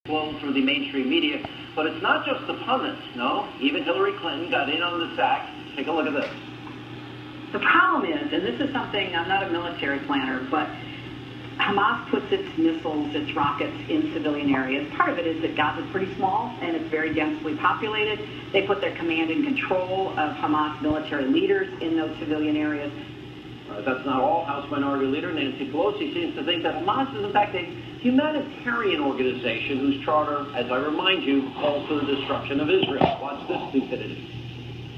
flown through the mainstream media. But it's not just the pundits, no. Even Hillary Clinton got in on the sack. Take a look at this. The problem is, and this is something, I'm not a military planner, but Hamas puts its missiles, its rockets in civilian areas. Part of it is that Gaza's pretty small and it's very densely populated. They put their command and control of Hamas military leaders in those civilian areas. That's not all. House Minority Leader Nancy Pelosi seems to think that Hamas is in fact a humanitarian organization whose charter, as I remind you, calls for the destruction of Israel. Watch this stupidity.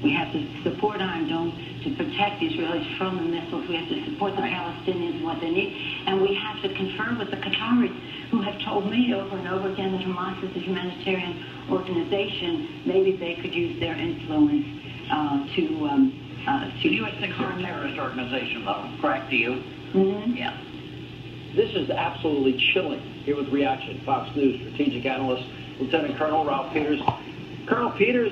We have to support Iron Dome to protect the Israelis from the missiles. We have to support the Palestinians and what they need. And we have to confer with the Qataris, who have told me over and over again that Hamas is a humanitarian organization. Maybe they could use their influence to U.S. thinks they're a terrorist organization, though. Correct to you? Mm-hmm. Yeah. This is absolutely chilling. Here with reaction, Fox News strategic analyst, Lieutenant Colonel Ralph Peters. Colonel Peters,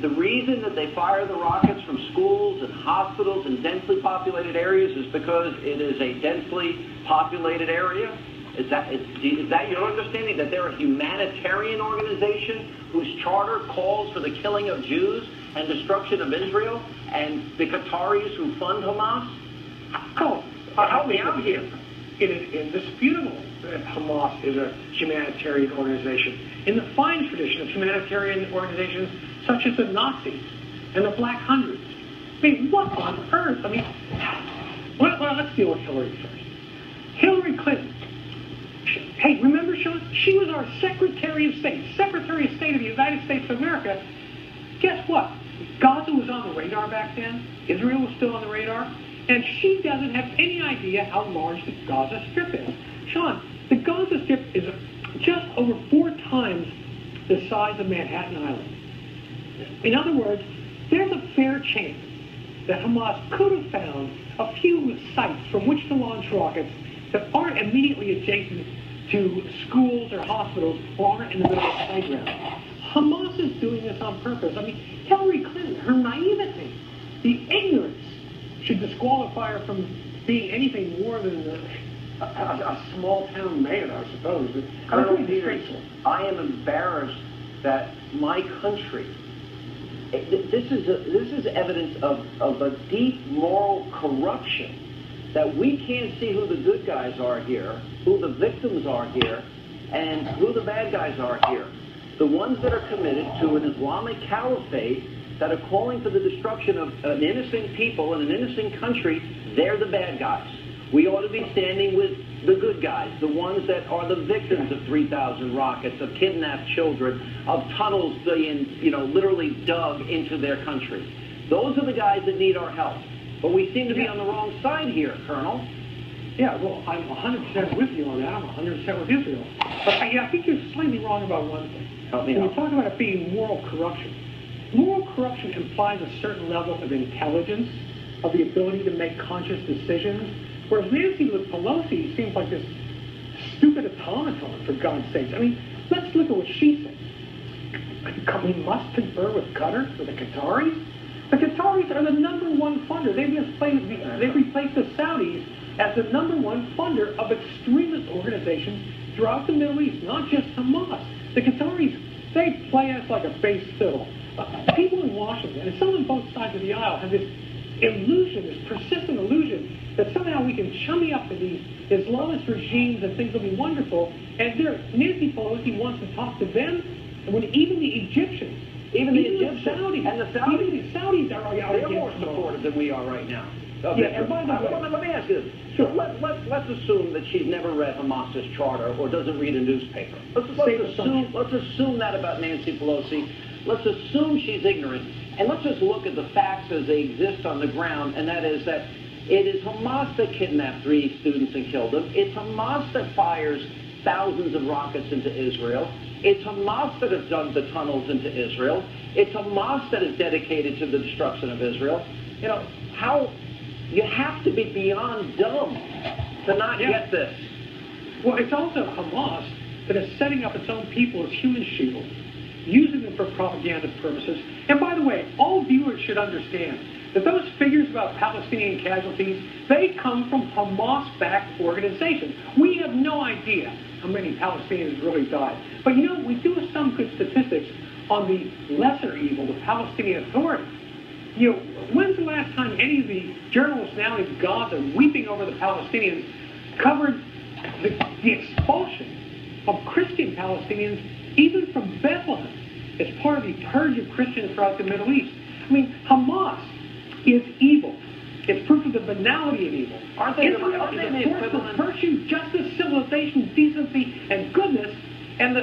the reason that they fire the rockets from schools and hospitals and densely populated areas is because it is a densely populated area? Is that your understanding, that they're a humanitarian organization whose charter calls for the killing of Jews and destruction of Israel, and the Qataris who fund Hamas? Help me out here. It is indisputable that Hamas is a humanitarian organization in the fine tradition of humanitarian organizations such as the Nazis and the Black Hundreds. I mean, what on earth? I mean, well, let's deal with Hillary first. Hillary Clinton. Hey, remember, Sean? She was our Secretary of State of the United States of America. Guess what? Gaza was on the radar back then. Israel was still on the radar. And she doesn't have any idea how large the Gaza Strip is. Sean, the Gaza Strip is just over 4 times the size of Manhattan Island. In other words, there's a fair chance that Hamas could have found a few sites from which to launch rockets that aren't immediately adjacent to schools or hospitals or aren't in the middle of the playground. Hamas is doing this on purpose. I mean, Hillary Clinton, her naivety, the ignorance, should disqualify her from being anything more than a small-town mayor, I suppose. Colonel Peters, I am embarrassed that my country, this is evidence of a deep moral corruption, that we can't see who the good guys are here, who the victims are here, and who the bad guys are here. The ones that are committed to an Islamic caliphate that are calling for the destruction of an innocent people in an innocent country, they're the bad guys. We ought to be standing with the good guys, the ones that are the victims of 3,000 rockets, of kidnapped children, of tunnels being, literally dug into their country. Those are the guys that need our help. But we seem to be on the wrong side here, Colonel. Yeah, well, I'm 100% with you on that. I'm 100% with Israel. But I think you're slightly wrong about one thing. Help me out. When you talk about it being moral corruption, moral corruption implies a certain level of intelligence, of the ability to make conscious decisions, whereas Nancy Pelosi seems like this stupid automaton, for God's sakes. I mean, let's look at what she said. We must confer with Qatar, with the Qataris. The Qataris are the #1 funder. They've replaced the Saudis as the #1 funder of extremist organizations throughout the Middle East, not just Hamas. The Qataris, they play us like a bass fiddle. People in Washington, and some on both sides of the aisle, have this illusion, this persistent illusion, that somehow we can chummy up to these Islamist regimes and things will be wonderful. And Nancy Pelosi wants to talk to them, and when even the Egyptians, even the Saudis, and the Saudis, even the Saudis are out they're against more supportive than we are right now. Yeah, and by the way, let me ask you this. Sure. Let's assume that she's never read Hamas's charter or doesn't read a newspaper. Let's assume that about Nancy Pelosi. Let's assume she's ignorant, and let's just look at the facts as they exist on the ground, and that is that it is Hamas that kidnapped 3 students and killed them. It's Hamas that fires thousands of rockets into Israel. It's Hamas that has dug the tunnels into Israel. It's Hamas that is dedicated to the destruction of Israel. You have to be beyond dumb to not get this. Well, it's also Hamas that is setting up its own people as human shields, using them for propaganda purposes. And by the way, all viewers should understand that those figures about Palestinian casualties, they come from Hamas-backed organizations. We have no idea how many Palestinians really died. But you know, we do have some good statistics on the lesser evil, the Palestinian Authority. You know, when's the last time any of the journalists now in Gaza weeping over the Palestinians covered the expulsion of Christian Palestinians, even from Bethlehem, as part of the purge of Christians throughout the Middle East? I mean, Hamas is evil. It's proof of the banality of evil. Israel is a force of virtue, justice, civilization, decency, and goodness, and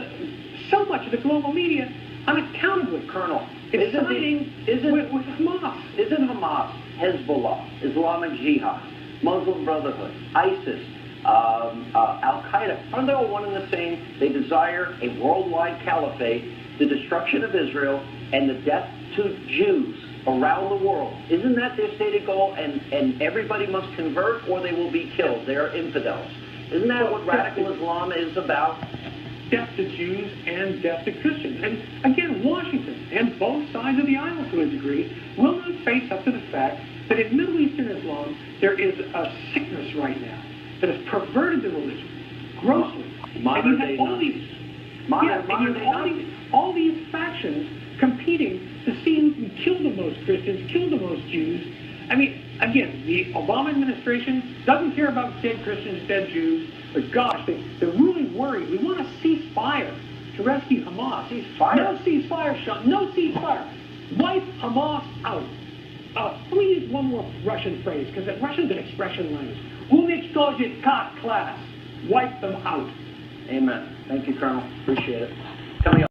so much of the global media unaccountably, Colonel, is siding with Hamas. Isn't Hamas, Hezbollah, Islamic Jihad, Muslim Brotherhood, ISIS, Al-Qaeda, aren't they all one and the same? They desire a worldwide caliphate, the destruction of Israel, and the death to Jews around the world. Isn't that their stated goal? And everybody must convert or they will be killed. They are infidels. Isn't that what radical Islam is about? Death to Jews and death to Christians. And again, Washington and both sides of the aisle, to a degree, will not face up to the fact that in Middle Eastern Islam there is a sickness right now that has perverted the religion grossly. Modern and you have all these factions competing to see who can kill the most Christians, kill the most Jews. I mean, again, the Obama administration doesn't care about dead Christians, dead Jews, but gosh, they're really worried. We want a ceasefire to rescue Hamas. Ceasefire? No ceasefire, Sean. No ceasefire. Wipe Hamas out. Let me use one more Russian phrase, because Russian's an expression language. Unичтожить как class. Wipe them out. Amen. Thank you, Colonel. Appreciate it. Coming up.